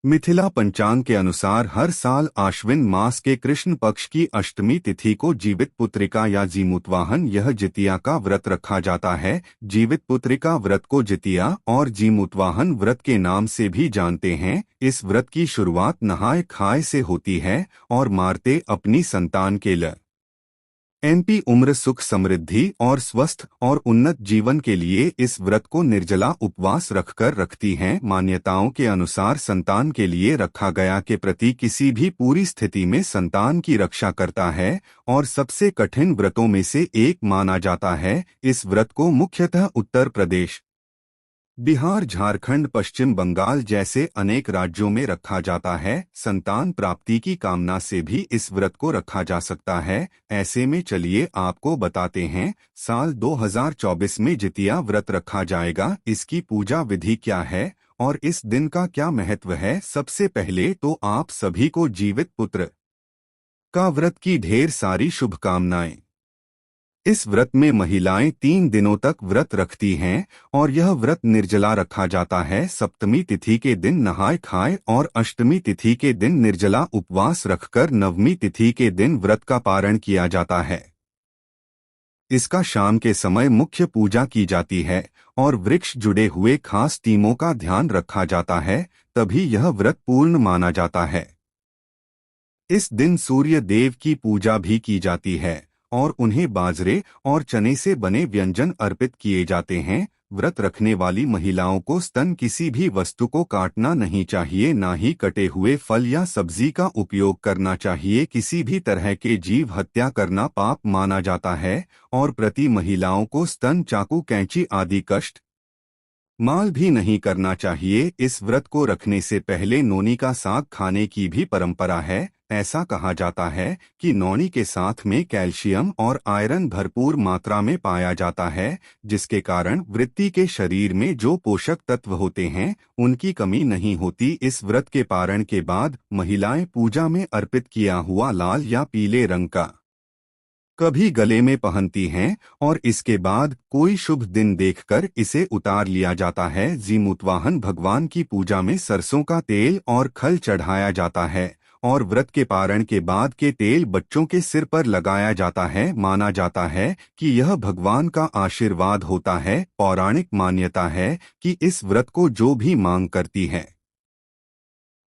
मिथिला पंचांग के अनुसार हर साल आश्विन मास के कृष्ण पक्ष की अष्टमी तिथि को जीवित पुत्रिका या जीमूतवाहन यह जितिया का व्रत रखा जाता है। जीवित पुत्रिका व्रत को जितिया और जीमूतवाहन व्रत के नाम से भी जानते हैं। इस व्रत की शुरुआत नहाय खाए से होती है और मारते अपनी संतान के लिए एमपी उम्र सुख समृद्धि और स्वस्थ और उन्नत जीवन के लिए इस व्रत को निर्जला उपवास रखकर रखती हैं। मान्यताओं के अनुसार संतान के लिए रखा गया के प्रति किसी भी पूरी स्थिति में संतान की रक्षा करता है और सबसे कठिन व्रतों में से एक माना जाता है। इस व्रत को मुख्यतः उत्तर प्रदेश, बिहार, झारखंड, पश्चिम बंगाल जैसे अनेक राज्यों में रखा जाता है। संतान प्राप्ति की कामना से भी इस व्रत को रखा जा सकता है। ऐसे में चलिए आपको बताते हैं, साल 2024 में जितिया व्रत रखा जाएगा। इसकी पूजा विधि क्या है और इस दिन का क्या महत्व है। सबसे पहले तो आप सभी को जीवित पुत्र का व्रत की ढेर सारी शुभकामनाएं। इस व्रत में महिलाएं 3 दिनों तक व्रत रखती हैं और यह व्रत निर्जला रखा जाता है। सप्तमी तिथि के दिन नहाय खाए और अष्टमी तिथि के दिन निर्जला उपवास रखकर नवमी तिथि के दिन व्रत का पारण किया जाता है। इसका शाम के समय मुख्य पूजा की जाती है और वृक्ष जुड़े हुए खास टीमों का ध्यान रखा जाता है, तभी यह व्रत पूर्ण माना जाता है। इस दिन सूर्य देव की पूजा भी की जाती है और उन्हें बाजरे और चने से बने व्यंजन अर्पित किए जाते हैं। व्रत रखने वाली महिलाओं को स्तन किसी भी वस्तु को काटना नहीं चाहिए, ना ही कटे हुए फल या सब्जी का उपयोग करना चाहिए। किसी भी तरह के जीव हत्या करना पाप माना जाता है और प्रति महिलाओं को स्तन, चाकू, कैंची आदि कष्ट माल भी नहीं करना चाहिए। इस व्रत को रखने से पहले नौनी का साग खाने की भी परंपरा है। ऐसा कहा जाता है कि नौनी के साथ में कैल्शियम और आयरन भरपूर मात्रा में पाया जाता है, जिसके कारण वृत्ति के शरीर में जो पोषक तत्व होते हैं उनकी कमी नहीं होती। इस व्रत के पारण के बाद महिलाएं पूजा में अर्पित किया हुआ लाल या पीले रंग का कभी गले में पहनती हैं और इसके बाद कोई शुभ दिन देखकर इसे उतार लिया जाता है। जीमूतवाहन भगवान की पूजा में सरसों का तेल और खल चढ़ाया जाता है और व्रत के पारण के बाद के तेल बच्चों के सिर पर लगाया जाता है। माना जाता है कि यह भगवान का आशीर्वाद होता है। पौराणिक मान्यता है कि इस व्रत को जो भी मांग करती है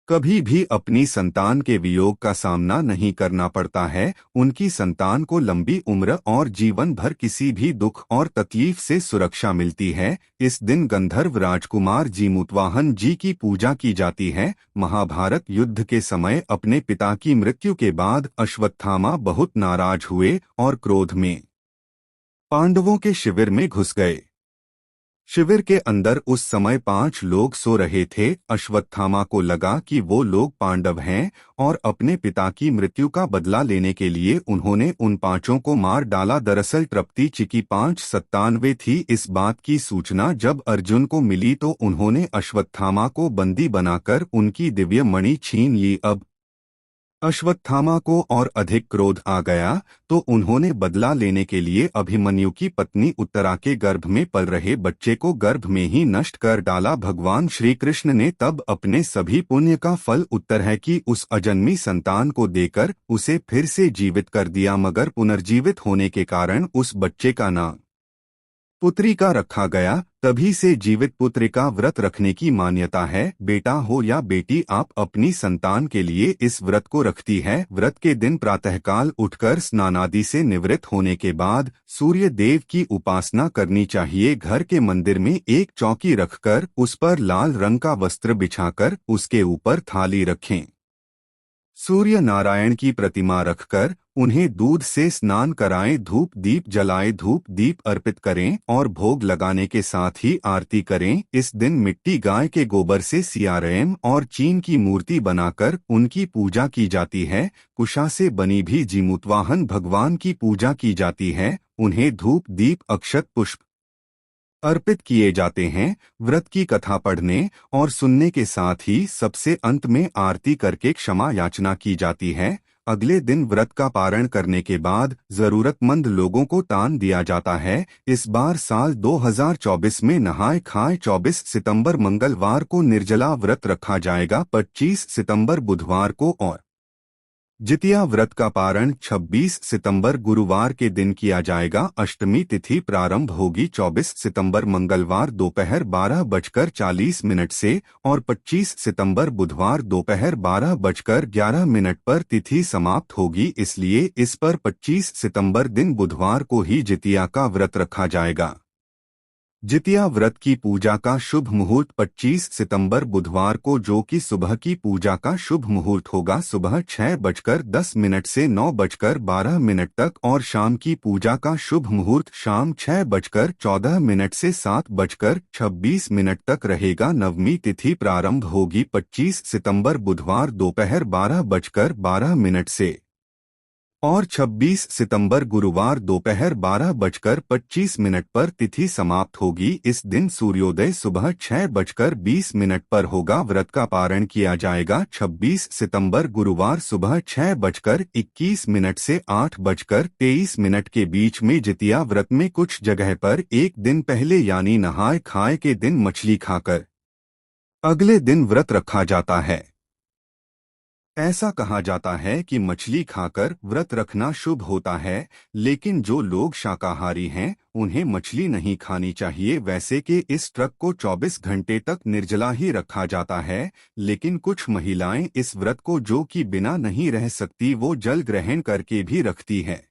कभी भी अपनी संतान के वियोग का सामना नहीं करना पड़ता है। उनकी संतान को लंबी उम्र और जीवन भर किसी भी दुख और तकलीफ से सुरक्षा मिलती है। इस दिन गंधर्व राजकुमार जीमूतवाहन जी की पूजा की जाती है। महाभारत युद्ध के समय अपने पिता की मृत्यु के बाद अश्वत्थामा बहुत नाराज हुए और क्रोध में पांडवों के शिविर में घुस गए। शिविर के अंदर उस समय 5 लोग सो रहे थे। अश्वत्थामा को लगा कि वो लोग पांडव हैं और अपने पिता की मृत्यु का बदला लेने के लिए उन्होंने उन 5 को मार डाला। दरअसल तृप्ति चिकी 597 थी। इस बात की सूचना जब अर्जुन को मिली तो उन्होंने अश्वत्थामा को बंदी बनाकर उनकी दिव्य मणि छीन ली। अब अश्वत्थामा को और अधिक क्रोध आ गया तो उन्होंने बदला लेने के लिए अभिमन्यु की पत्नी उत्तरा के गर्भ में पल रहे बच्चे को गर्भ में ही नष्ट कर डाला। भगवान श्री कृष्ण ने तब अपने सभी पुण्य का फल उत्तरा की उस अजन्मी संतान को देकर उसे फिर से जीवित कर दिया, मगर पुनर्जीवित होने के कारण उस बच्चे का नाम पुत्री का रखा गया। तभी से जीवित पुत्र का व्रत रखने की मान्यता है। बेटा हो या बेटी, आप अपनी संतान के लिए इस व्रत को रखती है। व्रत के दिन प्रातःकाल उठकर स्नानादि से निवृत्त होने के बाद सूर्य देव की उपासना करनी चाहिए। घर के मंदिर में एक चौकी रखकर उस पर लाल रंग का वस्त्र बिछाकर उसके ऊपर थाली रखें। सूर्य नारायण की प्रतिमा रखकर उन्हें दूध से स्नान कराएं, धूप दीप जलाएं, धूप दीप अर्पित करें और भोग लगाने के साथ ही आरती करें। इस दिन मिट्टी गाय के गोबर से सियारेम और चीन की मूर्ति बनाकर उनकी पूजा की जाती है। कुशा से बनी भी जीमूतवाहन भगवान की पूजा की जाती है। उन्हें धूप दीप अक्षत पुष्प अर्पित किए जाते हैं। व्रत की कथा पढ़ने और सुनने के साथ ही सबसे अंत में आरती करके क्षमा याचना की जाती है। अगले दिन व्रत का पारण करने के बाद जरूरतमंद लोगों को दान दिया जाता है। इस बार साल 2024 में नहाय खाए 24 सितंबर मंगलवार को निर्जला व्रत रखा जाएगा, 25 सितंबर बुधवार को, और जितिया व्रत का पारण 26 सितंबर गुरुवार के दिन किया जाएगा। अष्टमी तिथि प्रारंभ होगी 24 सितंबर मंगलवार दोपहर 12:40 से और 25 सितंबर बुधवार दोपहर 12:11 पर तिथि समाप्त होगी। इसलिए इस पर 25 सितंबर दिन बुधवार को ही जितिया का व्रत रखा जाएगा। जितिया व्रत की पूजा का शुभ मुहूर्त 25 सितंबर बुधवार को, जो कि सुबह की पूजा का शुभ मुहूर्त होगा सुबह 6:10 से 9:12 तक, और शाम की पूजा का शुभ मुहूर्त शाम 6:14 से 7:26 तक रहेगा। नवमी तिथि प्रारंभ होगी 25 सितंबर बुधवार दोपहर 12:12 से और 26 सितंबर गुरुवार दोपहर 12:25 पर तिथि समाप्त होगी। इस दिन सूर्योदय सुबह 6:20 पर होगा। व्रत का पारण किया जाएगा 26 सितंबर गुरुवार सुबह 6:21 से 8:23 के बीच में। जितिया व्रत में कुछ जगह पर एक दिन पहले यानी नहाय खाए के दिन मछली खाकर अगले दिन व्रत रखा जाता है। ऐसा कहा जाता है कि मछली खाकर व्रत रखना शुभ होता है, लेकिन जो लोग शाकाहारी हैं उन्हें मछली नहीं खानी चाहिए। वैसे कि इस ट्रक को 24 घंटे तक निर्जला ही रखा जाता है, लेकिन कुछ महिलाएं इस व्रत को, जो कि बिना नहीं रह सकती, वो जल ग्रहण करके भी रखती है।